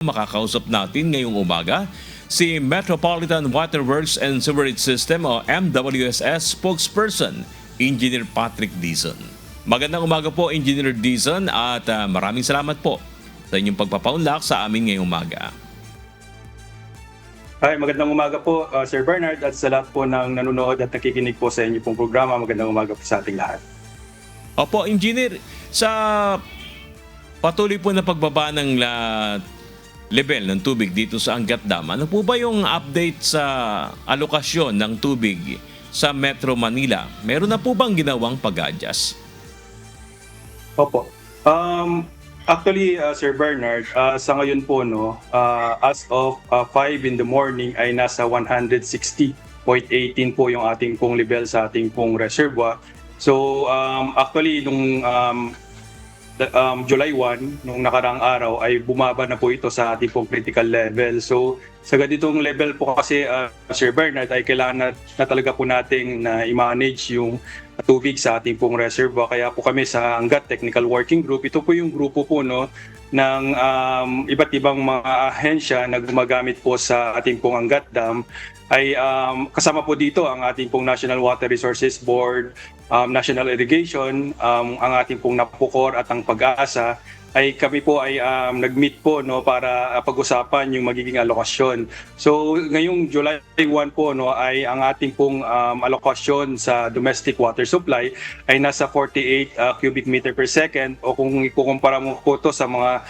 Makakausap natin ngayong umaga si Metropolitan Water Works and Sewerage System o MWSS spokesperson, Engineer Patrick Dizon. Magandang umaga po, Engineer Dizon, at maraming salamat po sa inyong pagpapaunlak sa amin ngayong umaga. Hi, magandang umaga po, Sir Bernard, at sa lahat po ng nanonood at nakikinig po sa inyo pong programa. Magandang umaga po sa ating lahat. Opo, Engineer, sa patuloy po na pagbaba ng level ng tubig dito sa Angat Dam, ano po ba yung update sa alokasyon ng tubig sa Metro Manila? Meron na po bang ginawang pag-adjust? Opo. Actually, Sir Bernard, sa ngayon po, as of 5 in the morning ay nasa 160.18 po yung ating pong level sa ating pong reservoir. So, actually, nung July 1, nung nakaraang araw, ay bumaba na po ito sa ating pong critical level. So, sa ganitong level po kasi, Sir Bernard, ay kailangan na talaga po nating na i-manage yung tubig sa ating pong reservoir. Kaya po kami sa Angat Technical Working Group, ito po yung grupo po ng iba't ibang mga ahensya na gumagamit po sa ating pong Angat Dam. Ay kasama po dito ang ating pong National Water Resources Board, National Irrigation, ang ating pong NAPUCOR at ang Pag-asa. Ay kami po ay nag-meet po para pag-usapan yung magiging alokasyon. So ngayong July 1 po ay ang ating pong alokasyon sa domestic water supply ay nasa 48 cubic meter per second, o kung ikukumpara mo po to sa mga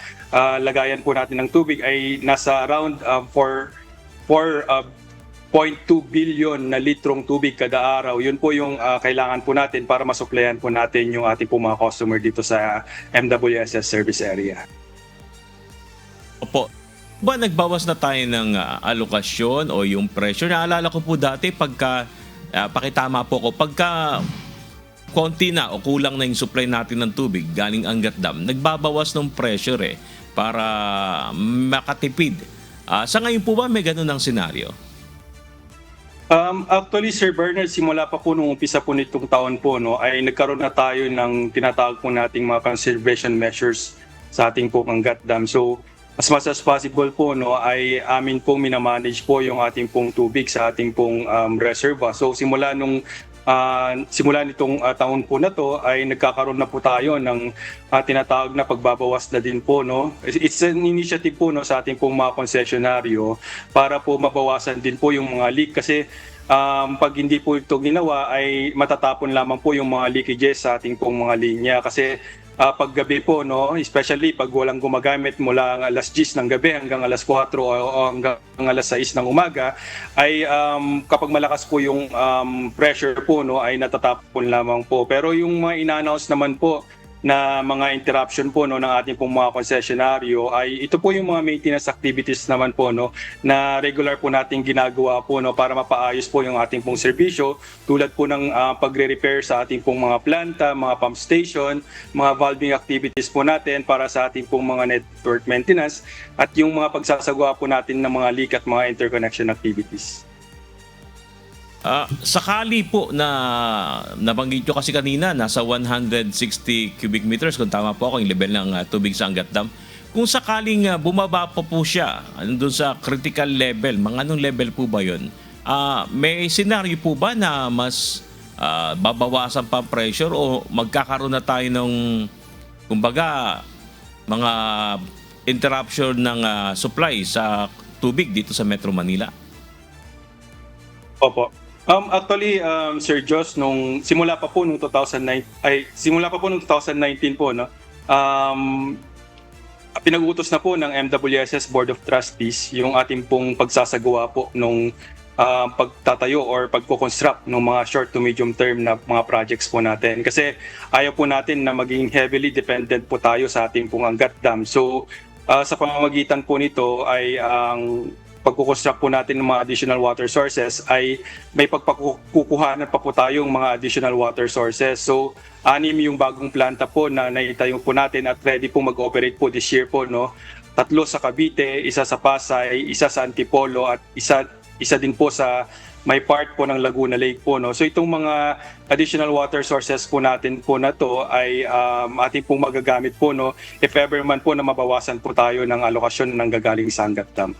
lagayan po natin ng tubig ay nasa around 4.2 billion na litrong tubig kada araw. Yun po yung kailangan po natin para masuplayan po natin yung ating po mga customer dito sa MWSS service area. Opo. Ba nagbawas na tayo ng alokasyon o yung pressure? Naalala ko po dati pagka, pakitama po ko, pagka konti na o kulang na yung supply natin ng tubig galing Angat Dam, nagbabawas ng pressure para makatipid. Sa ngayon po ba may ganun ang senaryo? Actually, Sir Bernard, simula pa po nung umpisa po nitong taon po, ay nagkaroon na tayo ng tinatawag po nating mga conservation measures sa ating po Angat Dam. So, as much as possible po, ay amin pong minamanage po yung ating pong tubig sa ating pong reservoir. So, simula nitong taon po na to ay nagkakaroon na po tayo ng tinatawag na pagbabawas na din po. It's an initiative po sa ating pong mga konsesyonaryo para po mabawasan din po yung mga leak, kasi pag hindi po ito ginawa ay matatapon lamang po yung mga leakages sa ating pong mga linya. Kasi paggabi po, especially pag walang gumagamit mula alas 10 ng gabi hanggang alas 4 o hanggang alas 6 ng umaga, ay kapag malakas po yung pressure po, ay natatapon lamang po. Pero yung mga ina-announce naman po na mga interruption po ng ating pong mga konsesyonaryo, ay ito po yung mga maintenance activities naman po na regular po nating ginagawa po para mapaayos po yung ating pong serbisyo, tulad po ng pagre-repair sa ating pong mga planta, mga pump station, mga valving activities po natin para sa ating pong mga network maintenance, at yung mga pagsasagawa po natin ng mga leak at mga interconnection activities. Sakali po na nabanggit nyo kasi kanina, nasa 160 cubic meters, kung tama po ako, yung level ng tubig sa Angat Dam. Kung sakaling bumaba po siya doon sa critical level, mga anong level po ba yun? May senaryo po ba na mas babawasan pa pressure o magkakaroon na tayo ng, kumbaga, mga interruption ng supply sa tubig dito sa Metro Manila? Opo. Actually, Sir Joss, simula pa po nung 2019 po, pinag-utos na po ng MWSS Board of Trustees yung ating pong pagsasagawa po nung pagtatayo or pagko-construct ng mga short to medium term na mga projects po natin. Kasi ayaw po natin na maging heavily dependent po tayo sa ating pong Angat Dam. So, sa pamamagitan po nito ay ang pagkukonstruct po natin ng mga additional water sources ay may pagpakukuhanan pa po tayong mga additional water sources. So, 6 yung bagong planta po na naitayo po natin at ready po mag-operate po this year po. 3 sa Cavite, 1 sa Pasay, 1 sa Antipolo at isa din po sa may part po ng Laguna Lake po, no. So itong mga additional water sources po natin po na to ay ating pong magagamit po, no, if ever man po na mabawasan po tayo ng alokasyon ng gagaling sa Angat Dam.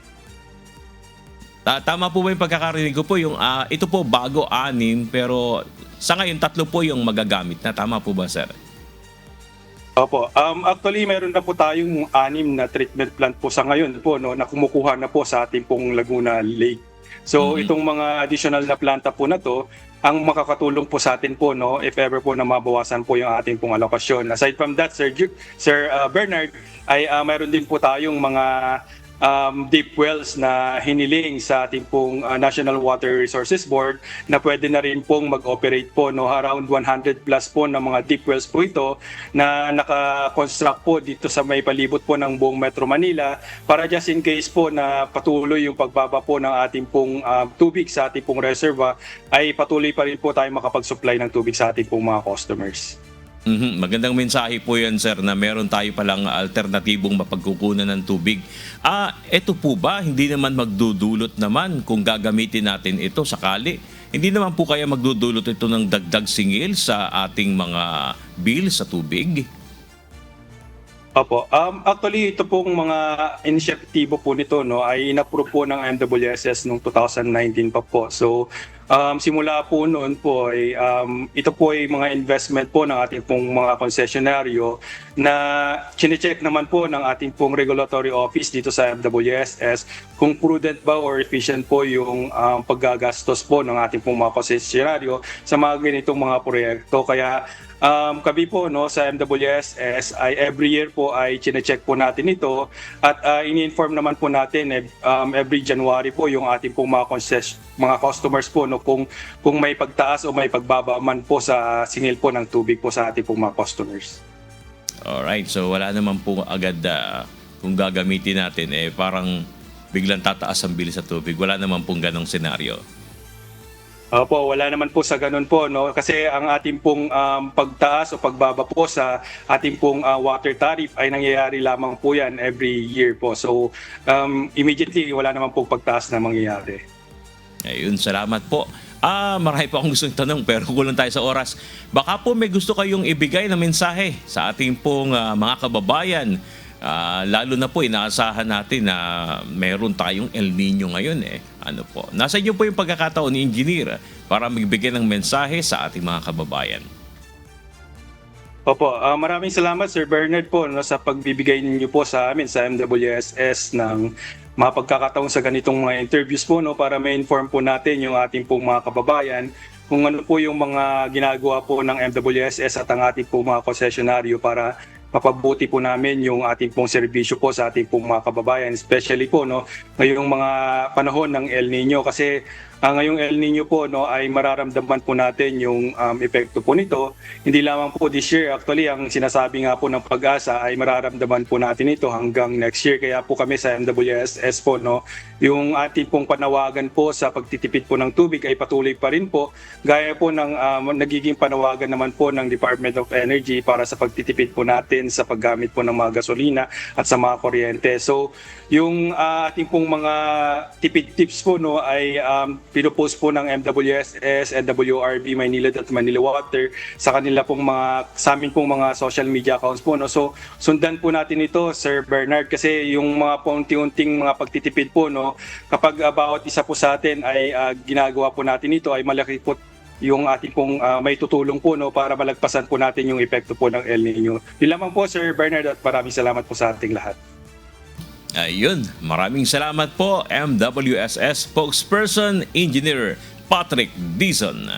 Tama po ba yung pagkakarinig ko po yung ito po bago 6 pero sa ngayon 3 po yung magagamit na. Tama po ba, sir? Opo. Actually, meron na po tayong 6 na treatment plant po sa ngayon po, no, na kumukuha na po sa ating pong Laguna Lake. So itong mga additional na planta po na to, ang makakatulong po sa atin po, no, if ever po na mabawasan po yung ating pong alokasyon. Aside from that, Sir Bernard, ay meron din po tayong mga deep wells na hiniling sa ating pong National Water Resources Board na pwede na rin pong mag-operate po, no, around 100 plus po na mga deep wells po ito na naka-construct po dito sa may palibot po ng buong Metro Manila para just in case po na patuloy yung pagbaba po ng ating pong tubig sa ating pong reserva ay patuloy pa rin po tayo makapag-supply ng tubig sa ating pong mga customers. Magandang mensahe po yan, sir, na meron tayo palang alternatibong mapagkukunan ng tubig. Ito po ba, hindi naman magdudulot naman kung gagamitin natin ito sakali? Hindi naman po kaya magdudulot ito ng dagdag singil sa ating mga bill sa tubig? Opo. Actually, ito pong mga inisyatibo po nito, no, ay inapprove po ng MWSS noong 2019 pa po. So, simula po noon po ay ito po ay mga investment po ng ating pong mga konsesyonaryo na chine-check naman po ng ating pong regulatory office dito sa MWSS kung prudent ba or efficient po yung paggagastos po ng ating pong mga konsesyonaryo sa mga ganitong mga proyekto. Kaya kami po, no, sa MWSS ay every year po ay chine-check po natin ito at ini-inform naman po natin every January po yung ating pong mga customers po, no, kung may pagtaas o may pagbaba man po sa singil po ng tubig po sa ating pong mga customers. Alright, so wala naman po agad kung gagamitin natin parang biglang tataas ang bill sa tubig. Wala naman pong ganong senaryo. Opo, wala naman po sa ganun po, no, kasi ang ating pong pagtaas o pagbaba po sa ating pong water tariff ay nangyayari lamang po yan every year po. So immediately wala naman po pagtaas na mangyayari. Ayun, salamat po. Marami po akong gustong tanong pero kulang tayo sa oras. Baka po may gusto kayong ibigay na mensahe sa ating pong mga kababayan. Lalo na po inaasahan natin na meron tayong El Nino ngayon Ano po? Nasa inyo po yung pagkakataon ni Engineer para magbigay ng mensahe sa ating mga kababayan. Opo, maraming salamat Sir Bernard po, no, sa pagbibigay ninyo po sa amin sa MWSS ng mga pagkakataon sa ganitong mga interviews po, no, para ma-inform po natin yung ating pong mga kababayan kung ano po yung mga ginagawa po ng MWSS at ang ating pong mga konsesyonaryo para mapabuti po namin yung ating pong serbisyo po sa ating pong mga kababayan, especially po, no, ngayong mga panahon ng El Nino kasi ngayong El Nino po, no, ay mararamdaman po natin yung epekto po nito. Hindi lamang po this year, actually ang sinasabi nga po ng Pag-asa ay mararamdaman po natin ito hanggang next year. Kaya po kami sa MWSS po, no, yung ating pong panawagan po sa pagtitipid po ng tubig ay patuloy pa rin po. Gaya po ng nagiging panawagan naman po ng Department of Energy para sa pagtitipid po natin sa paggamit po ng mga gasolina at sa mga kuryente. So, yung ating pong mga tipid tips po, no, ay pinopost po ng MWSS, NWRB, Maynilad at Manila Water sa kanila pong sa amin pong mga social media accounts po, no. So, sundan po natin ito, Sir Bernard, kasi yung mga paunti-unting mga pagtitipid po, no, kapag bawat isa po sa atin ay ginagawa po natin ito, ay malaki po yung ating pong may tutulong po, no, para malagpasan po natin yung epekto po ng El Nino. Yun lamang po, Sir Bernard, at maraming salamat po sa ating lahat. Ayun, maraming salamat po MWSS Spokesperson Engineer Patrick Dizon.